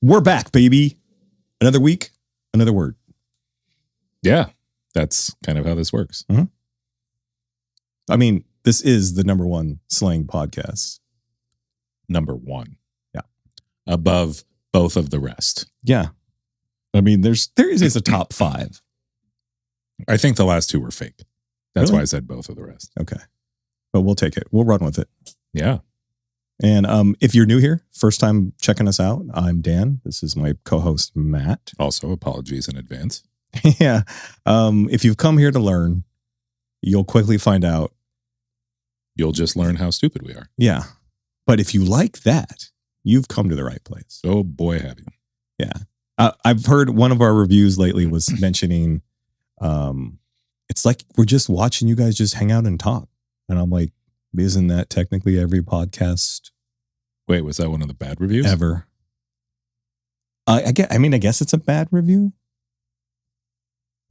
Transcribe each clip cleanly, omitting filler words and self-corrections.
We're back, baby. Another week, another word. Yeah, that's kind of how this works. Mm-hmm. I mean, this is the number one slang podcast. Number one. Yeah. Above both of the rest. Yeah. I mean, there is a top 5. I think the last 2 were fake. That's Really? why I said both of the rest. Okay. But we'll take it. We'll run with it. Yeah. And if you're new here, first time checking us out, I'm Dan. This is my co-host, Matt. Also, apologies in advance. Yeah. If you've come here to learn, you'll quickly find out. You'll just learn how stupid we are. Yeah. But if you like that, you've come to the right place. Oh boy, have you. Yeah. I've heard one of our reviews lately was mentioning, it's like we're just watching you guys just hang out and talk. And I'm like, isn't that technically every podcast? Wait, was that one of the bad reviews? Ever? I guess it's a bad review.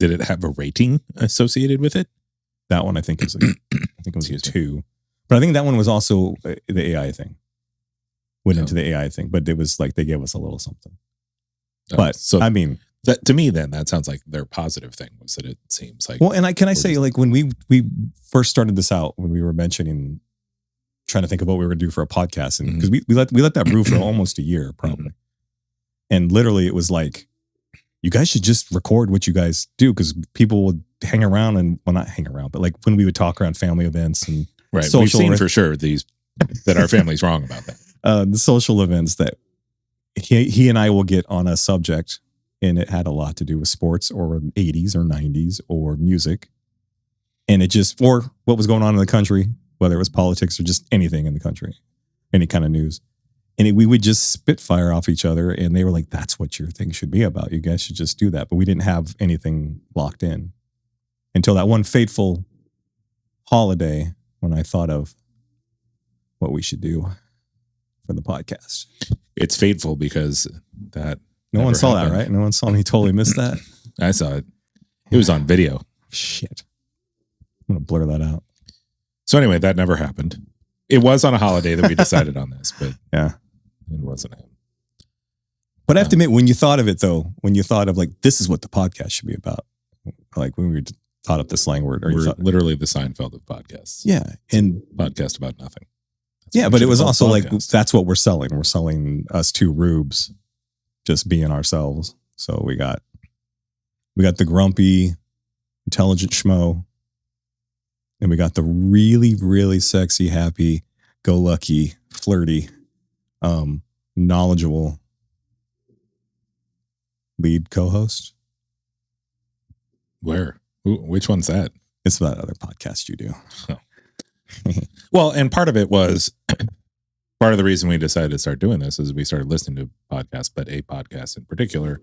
Did it have a rating associated with it? That one I think it was a 2. But I think that one was also the AI thing. Went into the AI thing, but it was like they gave us a little something. But so I mean, that to me, then that sounds like their positive thing was that it seems like. Well, and can I say, like, when we first started this out, when we were mentioning, trying to think of what we were going to do for a podcast, and because we let that brew for almost a year probably, and literally it was like, you guys should just record what you guys do because people would hang around and not hang around, but like when we would talk around family events and right, we've seen for sure that our family's wrong about that. The social events that he and I will get on a subject. And it had a lot to do with sports or 80s or 90s or music. And it just, or what was going on in the country, whether it was politics or just anything in the country, any kind of news. And we would just spitfire off each other. And they were like, that's what your thing should be about. You guys should just do that. But we didn't have anything locked in until that one fateful holiday when I thought of what we should do for the podcast. It's fateful because that... No one saw that, right? No one saw me totally missed that. I saw it. It was on video. Shit. I'm going to blur that out. So anyway, that never happened. It was on a holiday that we decided on this, but yeah, it wasn't him. But I have to admit, when you thought of it, though, when you thought of like, this is what the podcast should be about, like when we thought up the slang word. Or we're literally the Seinfeld of podcasts. Yeah. And podcast about nothing. Yeah, but it was also like, that's what we're selling. We're selling us 2 rubes. Just being ourselves. So we got the grumpy, intelligent schmo, and we got the really, really sexy, happy, go lucky, flirty, knowledgeable lead co-host. Where? Which one's that? It's that other podcast you do. Oh. Well, and part of it was. Part of the reason we decided to start doing this is we started listening to podcasts, but a podcast in particular,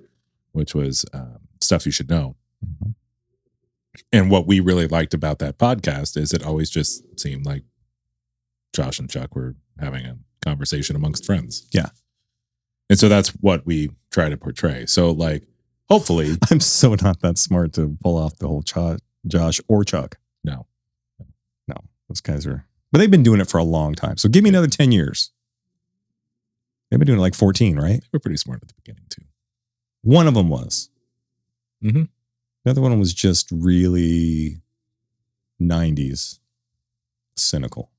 which was Stuff You Should Know. Mm-hmm. And what we really liked about that podcast is it always just seemed like Josh and Chuck were having a conversation amongst friends. Yeah. And so that's what we try to portray. So like, hopefully. I'm so not that smart to pull off the whole Josh or Chuck. No. Those guys are... But they've been doing it for a long time. So give me another 10 years. They've been doing it like 14, right? They were pretty smart at the beginning, too. One of them was. Mm-hmm. The other one was just really 90s cynical.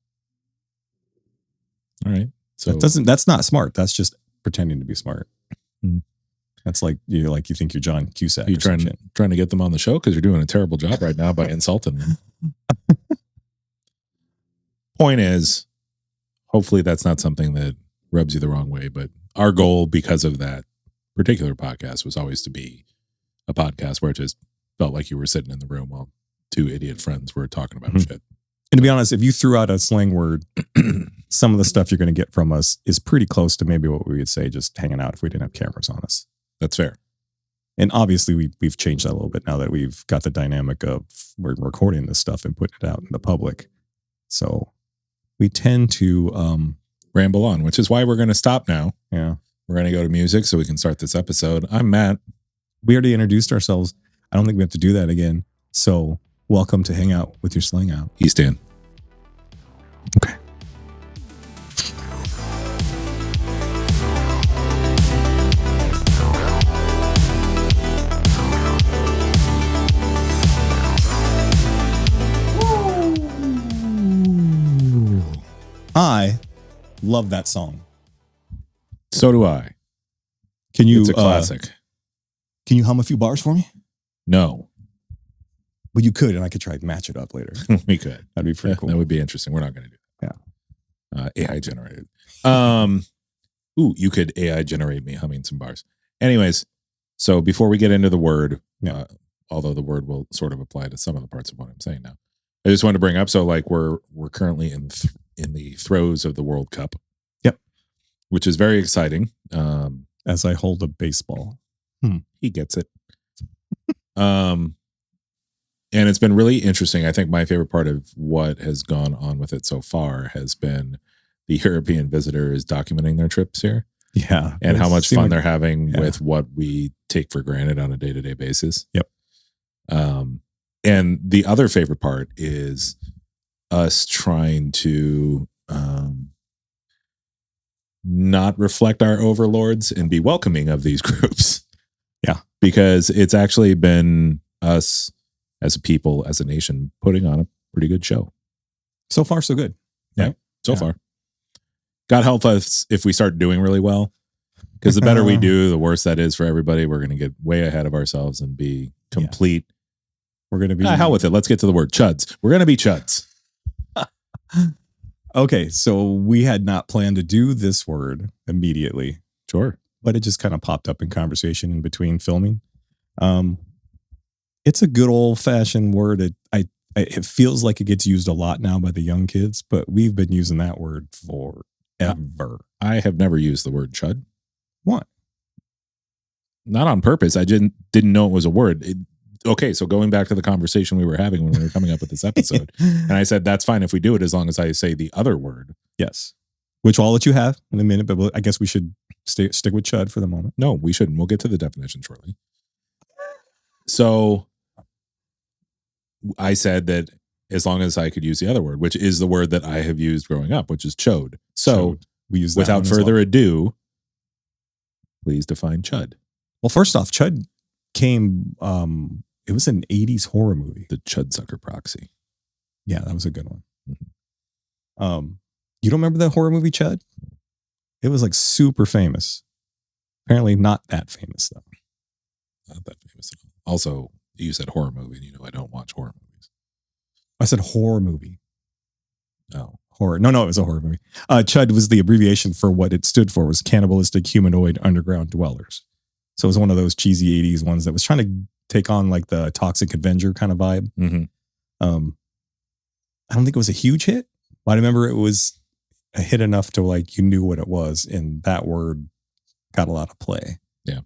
All right. So that's not smart. That's just pretending to be smart. Mm-hmm. That's like you think you're John Cusack. You're trying to get them on the show because you're doing a terrible job right now by insulting them. Point is, hopefully that's not something that rubs you the wrong way, but our goal because of that particular podcast was always to be a podcast where it just felt like you were sitting in the room while 2 idiot friends were talking about shit. And to be honest, if you threw out a slang word, some of the stuff you're going to get from us is pretty close to maybe what we would say just hanging out if we didn't have cameras on us. That's fair. And obviously we've changed that a little bit now that we've got the dynamic of we're recording this stuff and putting it out in the public. So we tend to ramble on, which is why we're going to stop now. Yeah. We're going to go to music so we can start this episode. I'm Matt. We already introduced ourselves. I don't think we have to do that again. So welcome to Hang Out with Your Slang Out. He's Dan. Okay. I love that song. So do I. Can you? It's a classic. Can you hum a few bars for me? No. Well, you could, and I could try to match it up later. We could. That'd be pretty cool. That would be interesting. We're not going to do that. Yeah. AI generated. You could AI generate me humming some bars. Anyways, so before we get into the word, although the word will sort of apply to some of the parts of what I'm saying now, I just wanted to bring up. So, like, we're currently in the throes of the World Cup. Yep. Which is very exciting. As I hold a baseball. He gets it. And it's been really interesting. I think my favorite part of what has gone on with it so far has been the European visitors documenting their trips here. Yeah. And how much fun they're having with what we take for granted on a day-to-day basis. Yep. And the other favorite part is us trying to not reflect our overlords and be welcoming of these groups. Yeah. Because it's actually been us as a people, as a nation, putting on a pretty good show. So far, so good. Right? Yeah. So far. God help us if we start doing really well. Because the better we do, the worse that is for everybody. We're going to get way ahead of ourselves and be complete. We're going to be... hell with it. Let's get to the word. Chuds. We're going to be chuds. Okay, so we had not planned to do this word immediately. Sure. But it just kind of popped up in conversation in between filming. It's a good old-fashioned word. It feels like it gets used a lot now by the young kids, but we've been using that word forever. I have never used the word chud. What? Not on purpose. I didn't know it was a word. Okay, so going back to the conversation we were having when we were coming up with this episode, and I said, that's fine if we do it as long as I say the other word. Yes. Which I'll let you have in a minute, but I guess we should stick with chud for the moment. No, we shouldn't. We'll get to the definition shortly. So I said that as long as I could use the other word, which is the word that I have used growing up, which is chode. So we use that without further ado, please define chud. Well, first off, chud came... it was an 80s horror movie. The Chudsucker Proxy. Yeah, that was a good one. Mm-hmm. You don't remember that horror movie, Chud? It was like super famous. Apparently not that famous, though. Not that famous at all. Also, you said horror movie, and you know I don't watch horror movies. I said horror movie. Oh. Horror. No, it was a horror movie. Chud was the abbreviation for what it stood for, was Cannibalistic Humanoid Underground Dwellers. So it was one of those cheesy 80s ones that was trying to take on like the Toxic Avenger kind of vibe. Mm-hmm. I don't think it was a huge hit, but I remember it was a hit enough to like you knew what it was, and that word got a lot of play. Yeah.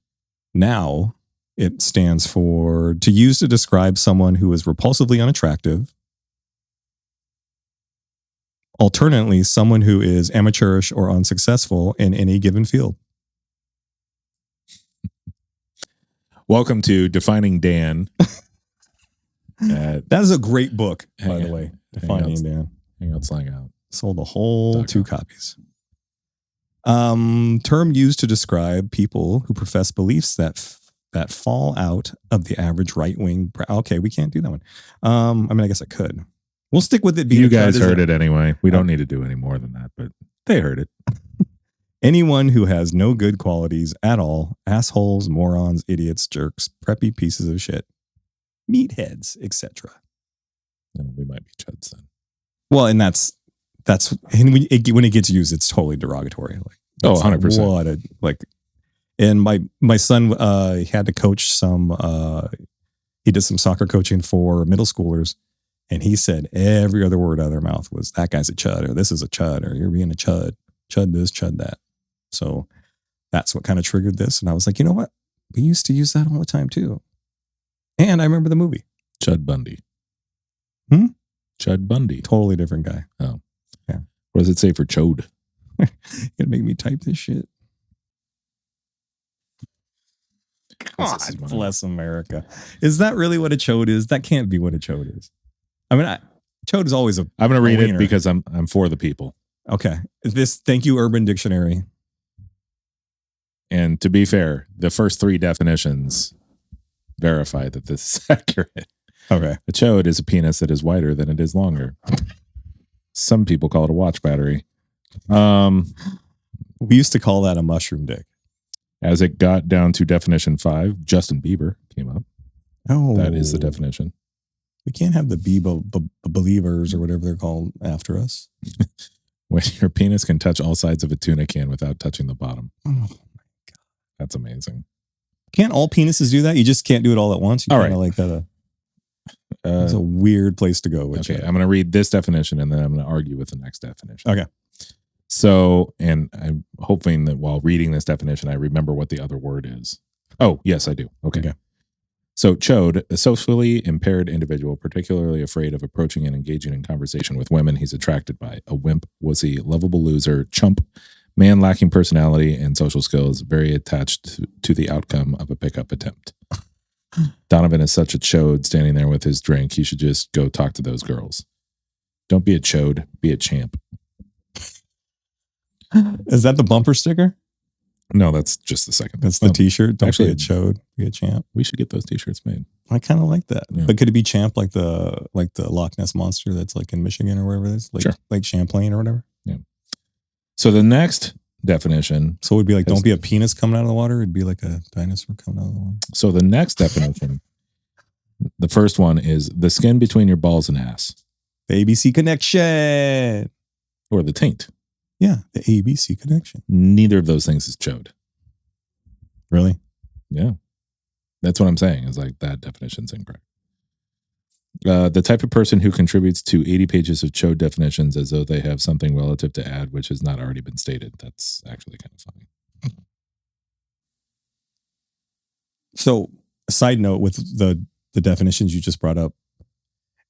Now it stands for to use to describe someone who is repulsively unattractive. Alternately, someone who is amateurish or unsuccessful in any given field. Welcome to Defining Dan. That is a great book, by the way. Defining Dan. Hang out, slang out. Sold a whole 2 copies. Term used to describe people who profess beliefs that fall out of the average right wing. Okay, we can't do that one. I mean, I guess I could. We'll stick with it. You guys heard it anyway. We don't need to do any more than that, but they heard it. Anyone who has no good qualities at all, assholes, morons, idiots, jerks, preppy pieces of shit, meatheads, etc. We might be chuds then. Well, and that's and when it gets used, it's totally derogatory. Like, 100%. And my son had to coach some. He did some soccer coaching for middle schoolers, and he said every other word out of their mouth was "that guy's a chud" or "this is a chud" or "you're being a chud." Chud this, chud that. So that's what kind of triggered this. And I was like, you know what? We used to use that all the time too. And I remember the movie. Chud Bundy. Chud Bundy. Totally different guy. Oh. Yeah. What does it say for chode? You're gonna make me type this shit. God bless America. Is that really what a chode is? That can't be what a chode is. I mean, chode is always I'm going to read it because I'm for the people. Okay. Thank you, Urban Dictionary. And to be fair, the first 3 definitions verify that this is accurate. Okay. A chode is a penis that is wider than it is longer. Some people call it a watch battery. We used to call that a mushroom dick. As it got down to definition 5, Justin Bieber came up. Oh, That is the definition. We can't have the believers or whatever they're called after us. When your penis can touch all sides of a tuna can without touching the bottom. Oh my God. That's amazing. Can't all penises do that? You just can't do it all at once. You all kinda right. like that. It's a weird place to go. With Okay, I'm going to read this definition and then I'm going to argue with the next definition. Okay. So, and I'm hoping that while reading this definition, I remember what the other word is. Oh, yes, I do. Okay. So, Chud, a socially impaired individual, particularly afraid of approaching and engaging in conversation with women he's attracted by. A wimp, wussy, lovable loser, chump, man lacking personality and social skills, very attached to the outcome of a pickup attempt. Donovan is such a chode standing there with his drink. He should just go talk to those girls. Don't be a chode, be a champ. Is that the bumper sticker? No, that's just the second. That's the t-shirt. Don't Actually, be a chode, be a champ. We should get those t-shirts made. I kind of like that. Yeah. But could it be champ like the Loch Ness Monster that's like in Michigan or wherever it is? Like Champlain or whatever? Yeah. So the next definition. So it would be like, don't be a penis coming out of the water. It'd be like a dinosaur coming out of the water. So the next definition, the first one is the skin between your balls and ass. The ABC connection. Or the taint. Yeah, the ABC connection. Neither of those things is chode. Really? Yeah. That's what I'm saying. Is like that definition's incorrect. The type of person who contributes to 80 pages of chode definitions as though they have something relative to add which has not already been stated. That's actually kind of funny. So, a side note with the definitions you just brought up,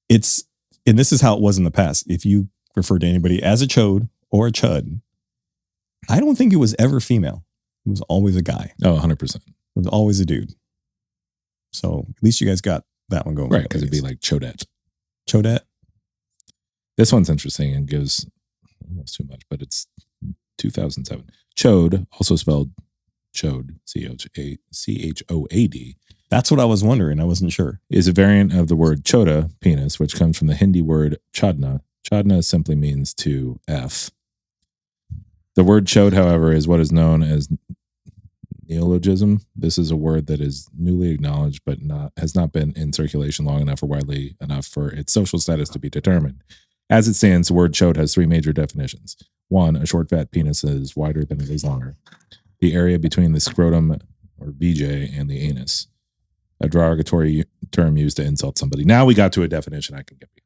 and this is how it was in the past. If you refer to anybody as a chode or a chud, I don't think it was ever female. It was always a guy. Oh, 100%. It was always a dude. So at least you guys got that one going. Right, because it'd be like chodette. Chodette. This one's interesting and gives almost too much, but it's 2007. Chode, also spelled chode, Choad. That's what I was wondering. I wasn't sure. Is a variant of the word choda, penis, which comes from the Hindi word chodna. Chodna simply means to F. The word chode, however, is what is known as neologism. This is a word that is newly acknowledged, but has not been in circulation long enough or widely enough for its social status to be determined. As it stands, the word chode has 3 major definitions. 1, a short, fat penis that is wider than it is longer. The area between the scrotum, or VJ, and the anus. A derogatory term used to insult somebody. Now we got to a definition I can get behind.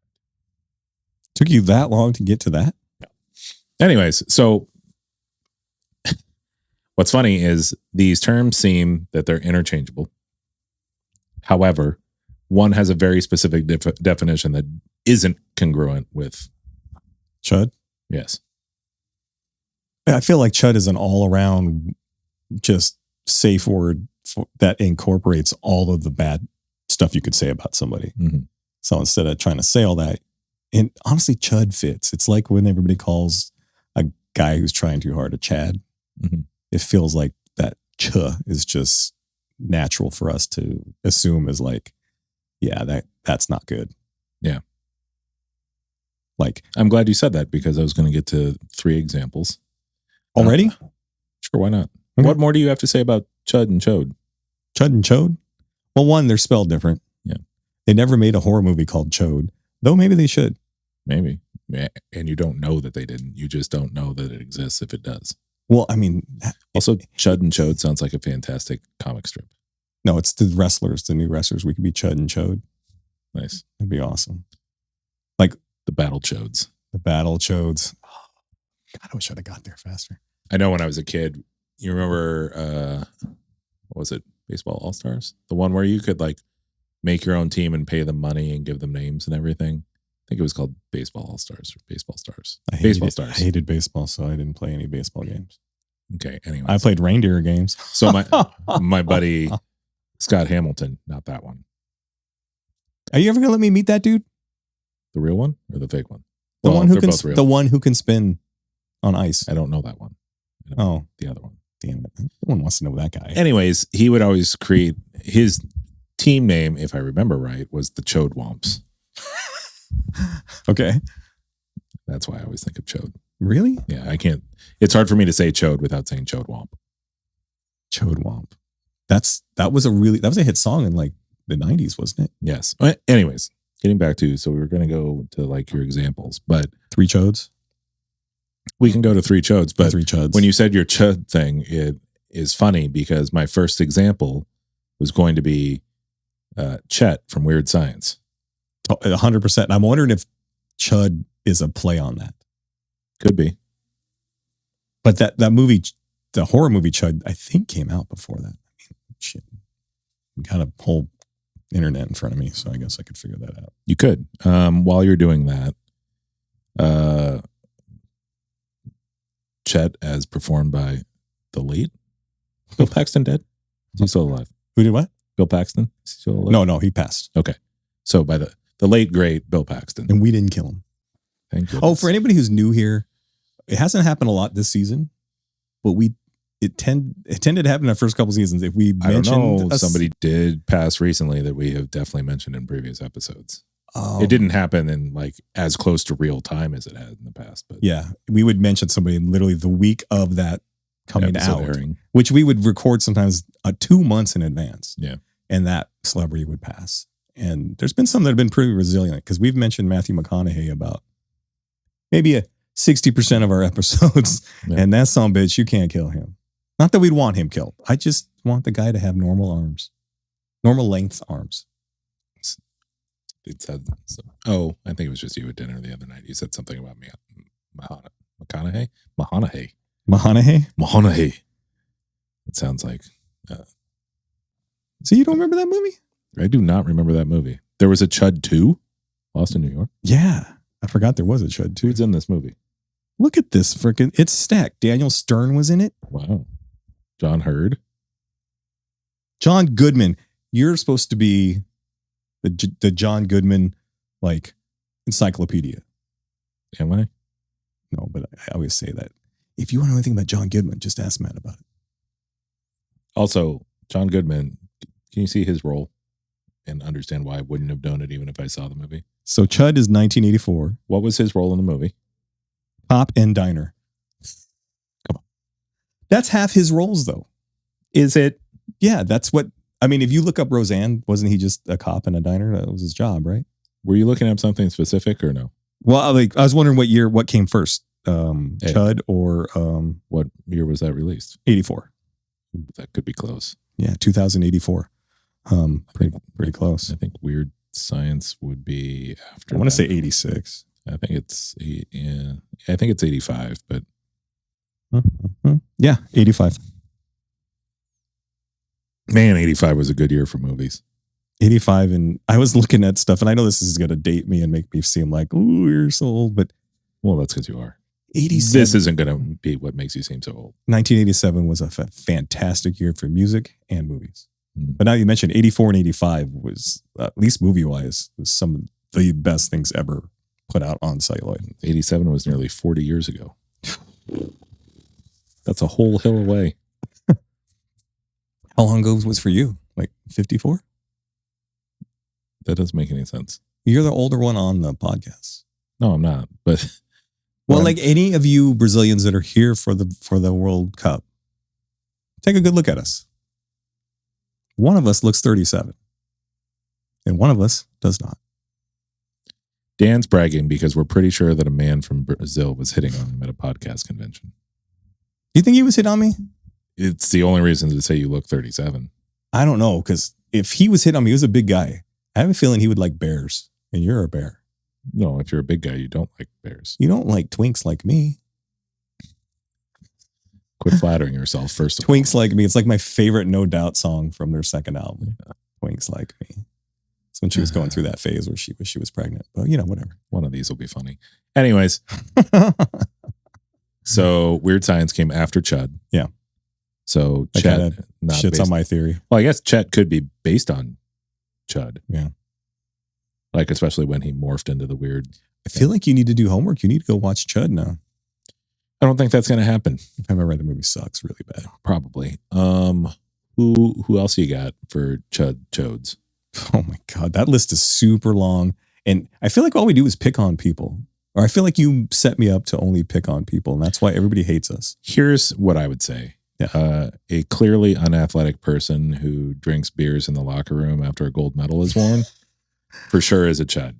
Took you that long to get to that? No. Anyways, so what's funny is these terms seem that they're interchangeable. However, one has a very specific definition that isn't congruent with chud. Yes. I feel like chud is an all-around just safe word that incorporates all of the bad stuff you could say about somebody. Mm-hmm. So instead of trying to say all that, and honestly, chud fits. It's like when everybody calls a guy who's trying too hard a Chad. Mm-hmm. It feels like that ch is just natural for us to assume is like, yeah, that's not good. Yeah. Like, I'm glad you said that because I was going to get to 3 examples. Already? Sure, why not? Okay. What more do you have to say about chud and chode? Chud and chode? Well, one, they're spelled different. Yeah. They never made a horror movie called Chode, though maybe they should. Maybe. And you don't know that they didn't. You just don't know that it exists if it does. Well, I mean... Also, Chud and Chode sounds like a fantastic comic strip. No, it's the wrestlers, the new wrestlers. We could be Chud and Chode. Nice. That'd be awesome. Like... The Battle Chodes. The Battle Chodes. Oh, God, I wish I'd have got there faster. I know when I was a kid, you remember, what was it? Baseball All-Stars? The one where you could like make your own team and pay them money and give them names and everything. I think it was called Baseball All-Stars or Baseball Stars. Baseball Stars. I hated baseball, so I didn't play any baseball games. Okay, anyway. I played reindeer games. So my buddy, Scott Hamilton, not that one. Are you ever going to let me meet that dude? The real one or the fake one? The Well, one who they're can both real. the one who can spin on ice. I don't know that one. Oh, The other one. damn it. No one wants to know that guy. Anyways, he would always create his team name, if I remember right, was the Chode Womps. Okay. That's why I always think of Chode. Really? Yeah, I can't. It's hard for me to say Chode without saying Chode Womp. Chode Womp. That was a hit song in like the 90s, wasn't it? Yes. Anyways, getting back to, so we were going to go to like your examples, but 3 Chodes. We can go to 3 Chodes, but 3 Chuds. When you said your Chud thing, it is funny because my first example was going to be Chet from Weird Science. 100%. I'm wondering if Chud is a play on that. Could be. But that movie, the horror movie Chud, I think came out before that. I mean, shit. Got a whole internet in front of me, so I guess I could figure that out. You could. While you're doing that, Chet, as performed by the late Bill Paxton, dead? Is he still alive? Who did what? Bill Paxton? Is he still alive? No, he passed. Okay. So by the late, great Bill Paxton. And we didn't kill him. Thank you. Oh, for anybody who's new here, it hasn't happened a lot this season, but it tended to happen in the first couple seasons. If we mentioned, I don't know, somebody did pass recently that we have definitely mentioned in previous episodes. It didn't happen in like as close to real time as it had in the past, but yeah, we would mention somebody literally the week of that coming out, airing. Which we would record sometimes 2 months in advance. Yeah, and that celebrity would pass. And there's been some that have been pretty resilient because we've mentioned Matthew McConaughey about maybe 60% of our episodes, and that son bitch, you can't kill him. Not that we'd want him killed. I just want the guy to have normal arms, normal length arms. It said, I think it was just you at dinner the other night. You said something about me, McConaughey. It sounds like. So you don't remember that movie? I do not remember that movie. There was a Chud 2, Lost in New York. Yeah, I forgot there was a Chud 2. Who's in this movie? Look at this freaking! It's stacked. Daniel Stern was in it. Wow. John Hurd. John Goodman. You're supposed to be the John Goodman, like, encyclopedia. Am I? No, but I always say that. If you want to know anything about John Goodman, just ask Matt about it. Also, John Goodman, can you see his role and understand why I wouldn't have known it even if I saw the movie? So Chud is 1984. What was his role in the movie? Cop and diner. Come on. That's half his roles, though. Is it? Yeah, that's what... I mean, if you look up Roseanne, wasn't he just a cop in a diner? That was his job, right? Were you looking up something specific or no? Well, I was wondering what came first, Chud or what year was that released? 84. Ooh, that could be close. Yeah, 2084. Pretty close. I think Weird Science would be after. I want to say 86. I think it's 85, but yeah, 85. Man, 85 was a good year for movies. 85, and I was looking at stuff, and I know this is going to date me and make me seem like, ooh, you're so old, but... Well, that's because you are. 87. This isn't going to be what makes you seem so old. 1987 was a fantastic year for music and movies. But now you mentioned 84 and 85 was, at least movie-wise, was some of the best things ever put out on celluloid. 87 was nearly 40 years ago. That's a whole hill away. How long ago was for you? Like 54? That doesn't make any sense. You're the older one on the podcast. No, I'm not. But well, like any of you Brazilians that are here for the World Cup, take a good look at us. One of us looks 37, and one of us does not. Dan's bragging because we're pretty sure that a man from Brazil was hitting on him at a podcast convention. Do you think he was hit on me? It's the only reason to say you look 37. I don't know, because if he was hit on me, he was a big guy. I have a feeling he would like bears, and you're a bear. No, if you're a big guy, you don't like bears. You don't like twinks like me. Quit flattering yourself, first of all. Twinks like me. It's like my favorite No Doubt song from their second album. Yeah. Twinks like me. It's when she was going through that phase where she was pregnant. But, whatever. One of these will be funny. Anyways. So Weird Science came after Chud. Yeah. So Chet shits on my theory. Well, I guess Chet could be based on Chud. Yeah. Like, especially when he morphed into the weird. I feel like you need to do homework. You need to go watch Chud now. I don't think that's going to happen. If I remember, the movie sucks really bad. Probably. Who else you got for Chodes? Oh my God. That list is super long. And I feel like all we do is pick on people. Or I feel like you set me up to only pick on people, and that's why everybody hates us. Here's what I would say. Yeah. A clearly unathletic person who drinks beers in the locker room after a gold medal is won, for sure is a chud.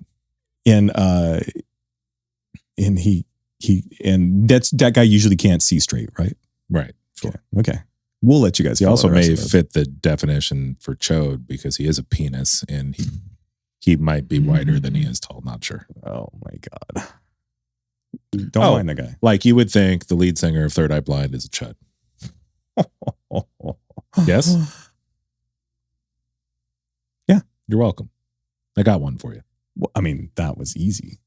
And that guy usually can't see straight, right? Right. Sure. Okay. We'll let you guys. He also follow the rest may of this. fit the definition for chode because he is a penis and he might be wider than he is tall. Not sure. Oh my God. Don't mind the guy. Like you would think the lead singer of Third Eye Blind is a chud. Yes? Yeah. You're welcome. I got one for you. Well, I mean, that was easy.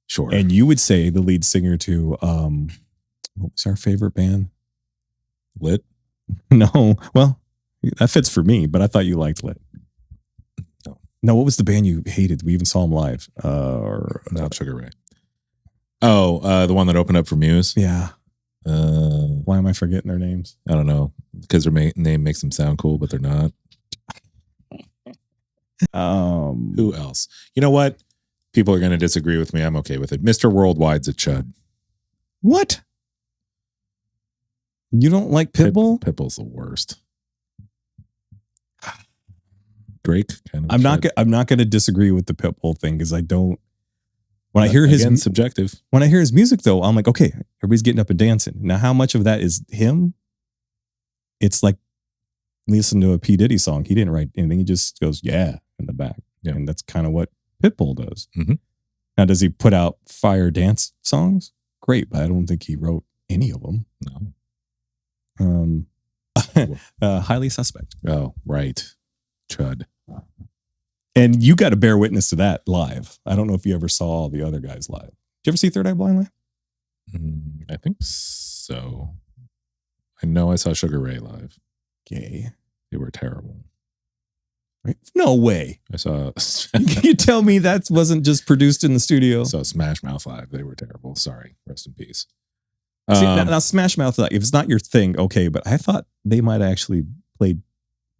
Sure. And you would say the lead singer to what was our favorite band? Lit? No. Well, that fits for me, but I thought you liked Lit. No, what was the band you hated? We even saw them live. Not Sugar Ray. Oh, the one that opened up for Muse? Yeah. Why am I forgetting their names? I don't know. Because their name makes them sound cool, but they're not. Who else? You know what? People are going to disagree with me. I'm okay with it. Mr. Worldwide's a chud. What? You don't like Pitbull? Pitbull's the worst. Drake kind of. I'm not going to disagree with the Pitbull thing because I don't. When I hear Again, subjective. When I hear his music though, I'm like, okay, everybody's getting up and dancing. Now, how much of that is him? It's like listen to a P. Diddy song. He didn't write anything. He just goes, yeah, in the back. Yeah. And that's kind of what Pitbull does. Mm-hmm. Now, does he put out fire dance songs? Great, but I don't think he wrote any of them. No. Highly suspect. Oh, right. Chud. And you got to bear witness to that live. I don't know if you ever saw all the other guys live. Did you ever see Third Eye Blind live? I think so. I know I saw Sugar Ray live. Gay. They were terrible. Right? No way. I saw. You tell me that wasn't just produced in the studio. I saw Smash Mouth live. They were terrible. Sorry. Rest in peace. See, now Smash Mouth, if it's not your thing, okay, but I thought they might have actually played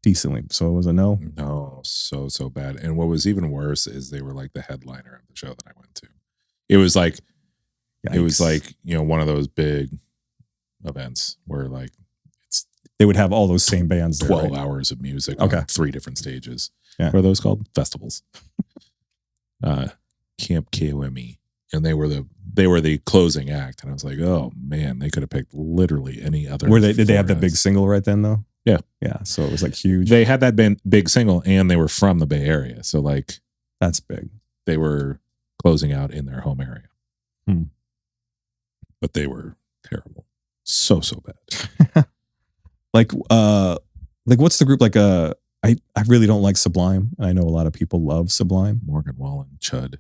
decently. So it was a no? No, so bad. And what was even worse is they were like the headliner of the show that I went to. It was like, Yikes. It was like, one of those big events where like they would have all those same bands there, 12 right? hours of music Okay. on 3 different stages. Yeah. What are those called? Festivals. Camp KOME. And they were the closing act. And I was like, oh man, they could have picked literally any other. Did they have the big single right then though? Yeah. Yeah. So it was like huge. They had that big single and they were from the Bay Area. So like that's big. They were closing out in their home area. But they were terrible. So bad. Like what's the group like I really don't like Sublime. I know a lot of people love Sublime. Morgan Wallen, Chud.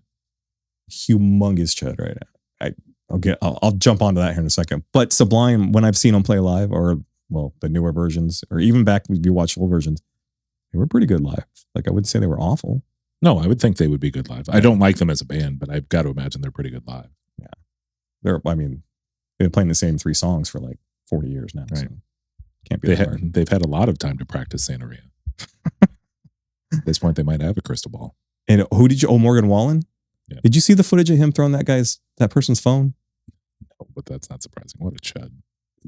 Humongous Chud right now. I'll jump onto that here in a second. But Sublime, when I've seen them play live, or well, the newer versions, or even back when you watch old versions, they were pretty good live. Like I wouldn't say they were awful. No, I would think they would be good live. I don't like them as a band, but I've got to imagine they're pretty good live. Yeah. They've been playing the same 3 songs for like 40 years now. Right. So can't be that hard. They've had a lot of time to practice Santeria. At this point, they might have a crystal ball. And who did you? Oh, Morgan Wallen. Yeah. Did you see the footage of him throwing that person's phone? No, but that's not surprising. What a chud!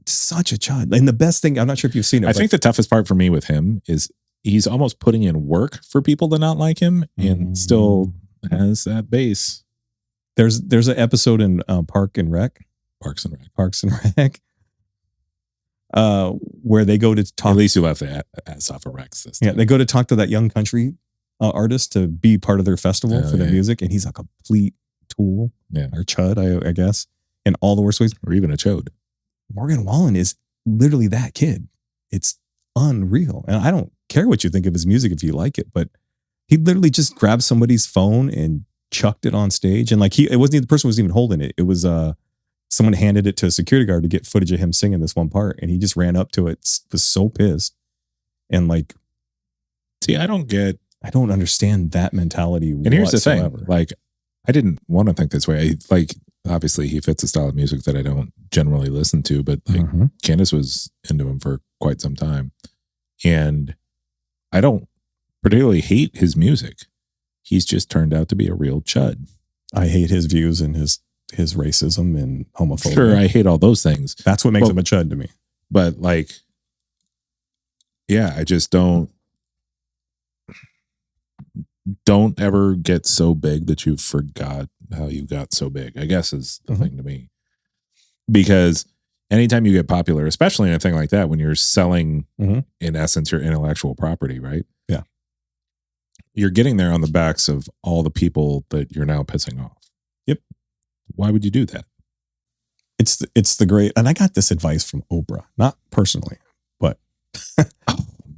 Such a chud. And the best thing, I'm not sure if you've seen it. I think the toughest part for me with him is he's almost putting in work for people to not like him, and still has that base. There's an episode in Parks and Rec, where they go to talk. At least you left the ass off of Rex this time. Yeah, they go to talk to that young country artist to be part of their festival for their music, and he's a complete tool, or chud, I guess, in all the worst ways. Or even a chode. Morgan Wallen is literally that kid. It's unreal, and I don't care what you think of his music if you like it, but he literally just grabbed somebody's phone and chucked it on stage, and like the person wasn't even holding it. It was someone handed it to a security guard to get footage of him singing this one part, and he just ran up to it, was so pissed, and like, see, I don't understand that mentality. And here's the thing, like, I didn't want to think this way. Obviously he fits a style of music that I don't generally listen to, but like Candace was into him for quite some time, and I don't particularly hate his music. He's just turned out to be a real chud. I hate his views and his his racism and homophobia. Sure, I hate all those things. That's what makes him a chud to me. But like, yeah, I just don't ever get so big that you forgot how you got so big, I guess is the thing to me. Because anytime you get popular, especially in a thing like that, when you're selling, in essence, your intellectual property, right? Yeah. You're getting there on the backs of all the people that you're now pissing off. Yep. Why would you do that? It's the great, and I got this advice from Oprah, not personally, but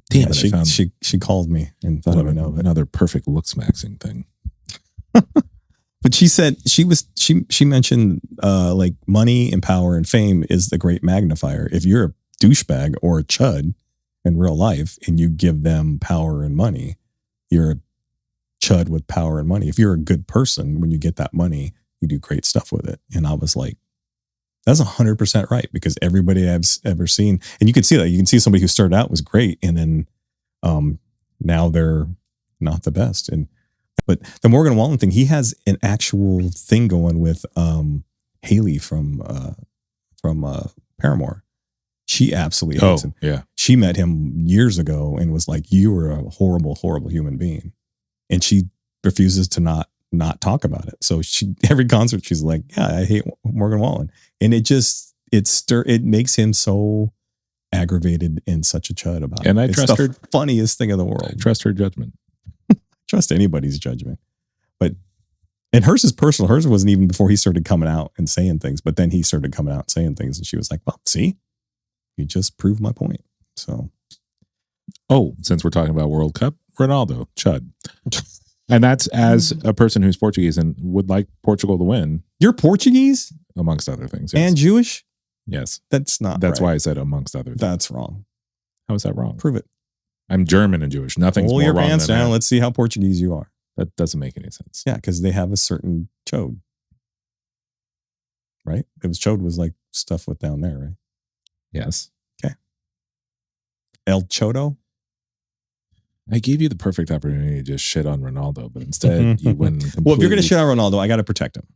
damn it, she called me and let me know another perfect looks maxing thing. But she said she mentioned like money and power and fame is the great magnifier. If you're a douchebag or a chud in real life and you give them power and money, you're a chud with power and money. If you're a good person, when you get that money, you do great stuff with it. And I was like, that's 100% right, because everybody I've ever seen, and you can see that. You can see somebody who started out was great, and then now they're not the best. But the Morgan Wallen thing, he has an actual thing going with Haley from Paramore. She absolutely hates him. Yeah. She met him years ago and was like, "You were a horrible, horrible human being," and she refuses to not talk about it. So every concert she's like, "Yeah, I hate Morgan Wallen," and it makes him so aggravated and such a chud about it. And I trust her. Funniest thing in the world. I trust her judgment. Trust anybody's judgment, and hers is personal. Hers wasn't even before he started coming out and saying things, but then he started coming out and saying things, and she was like, "Well, see, you just proved my point." So, since we're talking about World Cup, Ronaldo, chud. And that's as a person who's Portuguese and would like Portugal to win. You're Portuguese? Amongst other things. Yes. And Jewish? Yes. That's not That's right. why I said amongst other things. That's wrong. How is that wrong? Prove it. I'm German and Jewish. Nothing's more your wrong pants than down. that. Let's see how Portuguese you are. That doesn't make any sense. Yeah, because they have a certain chode. Right? It was chode was like stuff with down there, right? Yes. Okay. El Chodo? I gave you the perfect opportunity to just shit on Ronaldo, but instead you went completely... Well, if you're going to shit on Ronaldo, I got to protect him.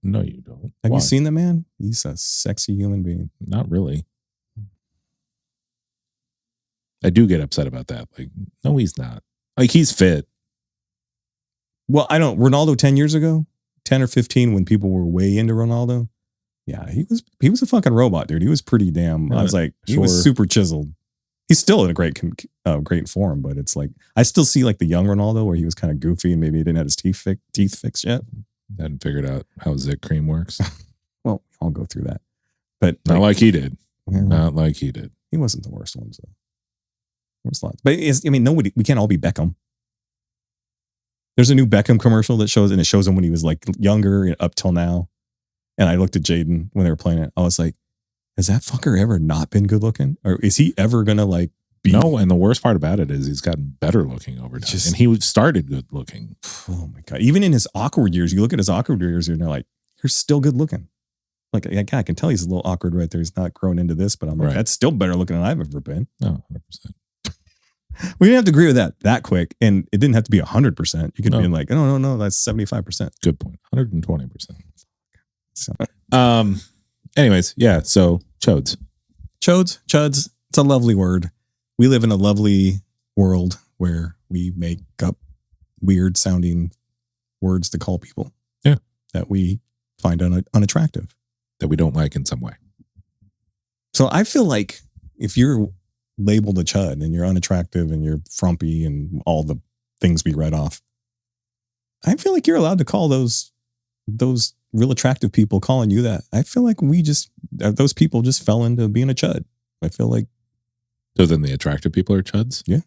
No, you don't. Have you seen the man? He's a sexy human being. Not really. I do get upset about that. Like, no, he's not. Like, he's fit. Well, Ronaldo 10 years ago, 10 or 15, when people were way into Ronaldo. Yeah, he was a fucking robot, dude. He was pretty damn, I was like, he was super chiseled. He's still in a great form, but it's like, I still see like the young Ronaldo where he was kind of goofy and maybe he didn't have his teeth fixed yet. Hadn't figured out how Zik cream works. Well, I'll go through that. But not like he did. Yeah, not like he did. He wasn't the worst one, though. There's lots. But we can't all be Beckham. There's a new Beckham commercial that shows him when he was like younger up till now. And I looked at Jaden when they were playing it. I was like, has that fucker ever not been good looking? Or is he ever going to like be? No, and the worst part about it is he's gotten better looking over time. And he started good looking. Oh my God. Even in his awkward years, you look at his awkward years and you're like, you're still good looking. Like, I can tell he's a little awkward right there. He's not grown into this, but I'm like, that's still better looking than I've ever been. Oh, 100%. We didn't have to agree with that quick. And it didn't have to be 100%. You could be like, no, that's 75%. Good point. 120%. So, anyways, yeah. So chuds. Chuds. It's a lovely word. We live in a lovely world where we make up weird sounding words to call people. Yeah. That we find unattractive. That we don't like in some way. So I feel like if you're labeled a chud and you're unattractive and you're frumpy and all the things we read off, I feel like you're allowed to call those real attractive people calling you that. I feel like those people just fell into being a chud. I feel like. So then the attractive people are chuds? Yeah.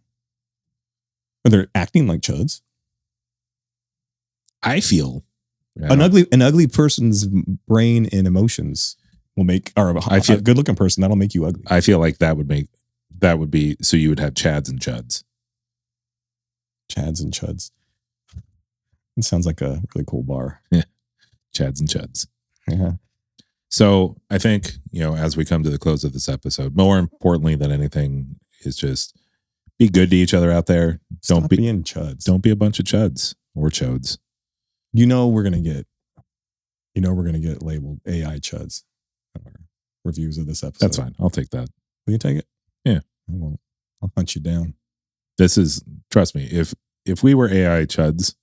Or they're acting like chuds. I feel an ugly person's brain and emotions will make, or a good looking person, that'll make you ugly. I feel like that would be, so you would have chads and chuds. Chads and chuds. It sounds like a really cool bar. Yeah. Chads and chuds. Yeah. So I think, as we come to the close of this episode, more importantly than anything is just be good to each other out there. Stop being chuds. Don't be a bunch of chuds or chodes. We're going to get You know we're going to get labeled AI Chuds. Reviews of this episode. That's fine. I'll take that. Will you take it? Yeah. I won't. I'll hunt you down. This is, trust me, if we were AI Chuds,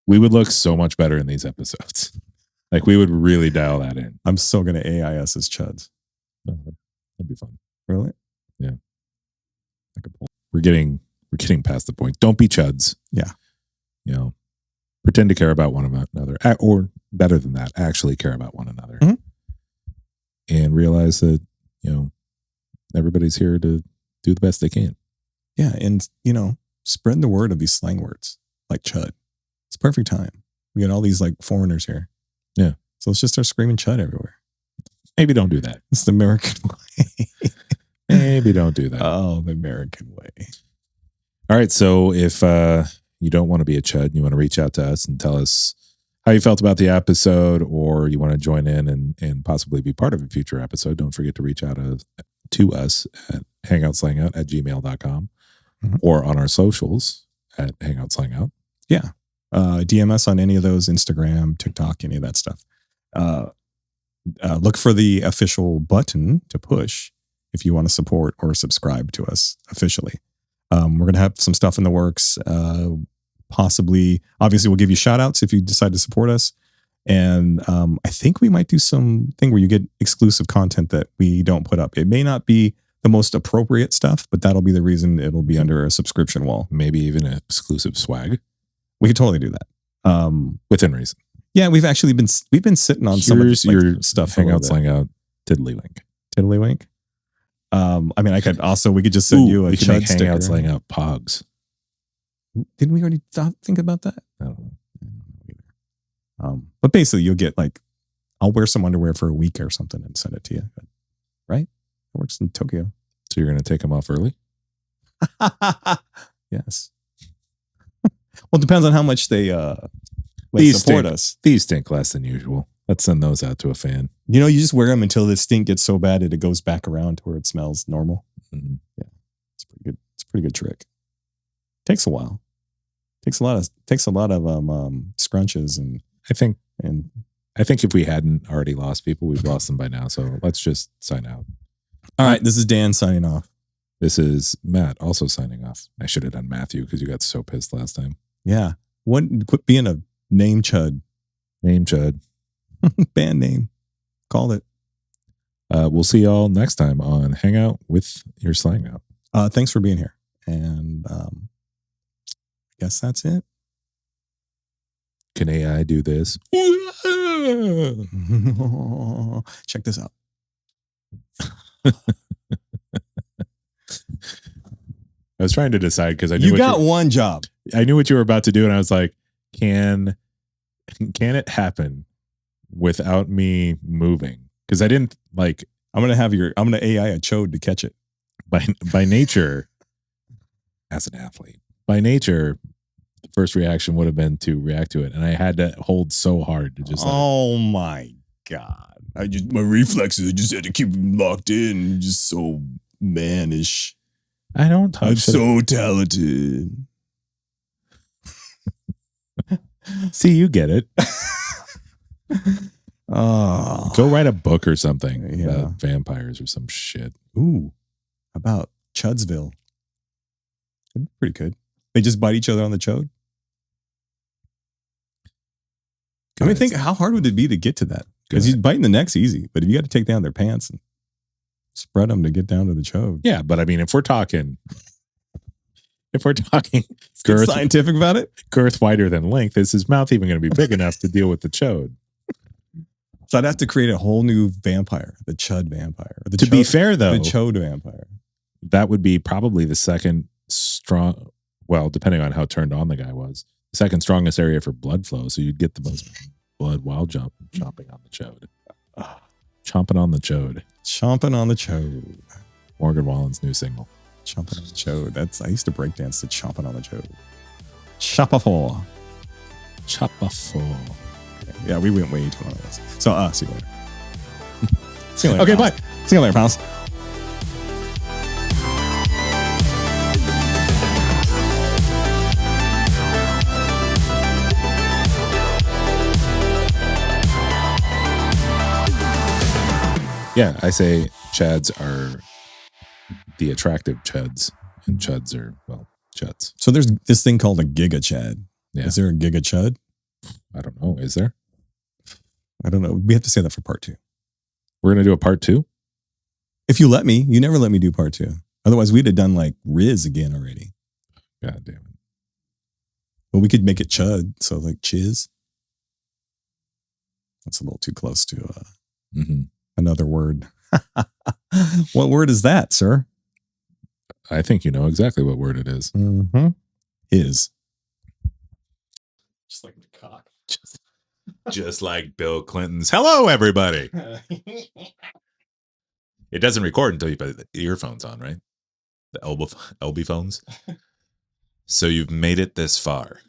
we would look so much better in these episodes. Like we would really dial that in. I'm still going to AI us as Chuds. No, that'd be fun. Really? Yeah. We're getting past the point. Don't be Chuds. Yeah. You know, pretend to care about one another, or better than that, actually care about one another, and realize that, you know, everybody's here to do the best they can. Yeah. And, you know, spread the word of these slang words like Chud. It's perfect time. We got all these like foreigners here. Yeah. So let's just start screaming Chud everywhere. Maybe don't do that. It's the American way. Maybe don't do that. Oh, the American way. All right. So if you don't want to be a Chud, you want to reach out to us and tell us how you felt about the episode, or you want to join in and possibly be part of a future episode, don't forget to reach out to us at hangoutslangout@gmail.com or on our socials at hangoutslangout. Yeah. DM us on any of those, Instagram, TikTok, any of that stuff. Look for the official button to push if you want to support or subscribe to us officially. We're going to have some stuff in the works. Possibly, obviously, we'll give you shout outs if you decide to support us. And I think we might do something where you get exclusive content that we don't put up. It may not be the most appropriate stuff, but that'll be the reason it'll be under a subscription wall. Maybe even an exclusive swag. We could totally do that. Within reason. Yeah, we've been sitting on some of this, your stuff. Hangout, Slangout, Tiddlywink. Tiddlywink. I mean, we could just send you a Chud sticker. Hangout, Slangout, Pogs. Didn't we already think about that? I don't know. But basically, you'll get like, I'll wear some underwear for a week or something and send it to you. Right? It works in Tokyo. So you're going to take them off early? Yes. Well, it depends on how much they support us. These stink less than usual. Let's send those out to a fan. You know, you just wear them until the stink gets so bad that it goes back around to where it smells normal. Mm-hmm. Yeah, it's pretty good. It's a pretty good trick. Takes a while. Takes a lot of scrunches and I think if we hadn't already lost people, we've lost them by now. So let's just sign out. All right, this is Dan signing off. This is Matt also signing off. I should have done Matthew because you got so pissed last time. Yeah. Quit being a name Chud. Name Chud. Band name. Called it. We'll see y'all next time on Hangout with your Slang Out. Thanks for being here. And I guess that's it. Can AI do this? Check this out. I was trying to decide because I knew you got one job. I knew what you were about to do, and I was like, can it happen without me moving? Because I didn't like. I'm gonna AI a Chode to catch it. By nature, as an athlete, by nature, the first reaction would have been to react to it, and I had to hold so hard to just. Oh my god! My reflexes. I just had to keep them locked in. Just so mannish. I don't touch. I'm so talented. See, you get it. Oh, go write a book or something Yeah. about vampires or some shit. Ooh, about Chudsville. That'd be pretty good. They just bite each other on the chode. I mean, think how hard would it be to get to that? Because he's biting the neck's easy, but if you got to take down their pants and spread them to get down to the chode. Yeah, but I mean, if we're talking Get scientific about it. girth wider than length, is his mouth even going to be big enough to deal with the chode? So I'd have to create a whole new vampire, the Chud vampire. To be fair, though, the Chode vampire. That would be probably the second strong, well, depending on how turned on the guy was, the second strongest area for blood flow. So you'd get the most blood while chomping on the chode. Chomping on the chode. Chomping on the chode. Morgan Wallen's new single. Chomping on the chode. I used to breakdance to chomping on the chode. Chop-a-four. Chop-a-four. Yeah, we went way too long on this. So, see you later. See you later. Okay, pals. bye. See you later, pals. Yeah, I say chads are the attractive chuds, and chuds are, well, chuds. So there's this thing called a giga chad. Yeah. Is there a giga chud? I don't know. Is there? I don't know. We have to say that for part 2. We're going to do a part 2? If you let me. You never let me do part 2. Otherwise, we'd have done like Riz again already. God damn it. Well, we could make it chud. So like chiz. That's a little too close to another word. What word is that, sir? I think you know exactly what word it is. Mm-hmm. Is. Just like the cock. Just like Bill Clinton's. Hello, everybody. It doesn't record until you put the earphones on, right? The elbow phones. So you've made it this far.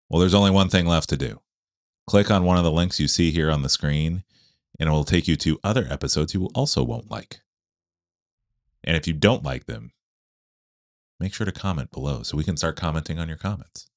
Well, there's only one thing left to do. Click on one of the links you see here on the screen, and it will take you to other episodes you also won't like. And if you don't like them, make sure to comment below so we can start commenting on your comments.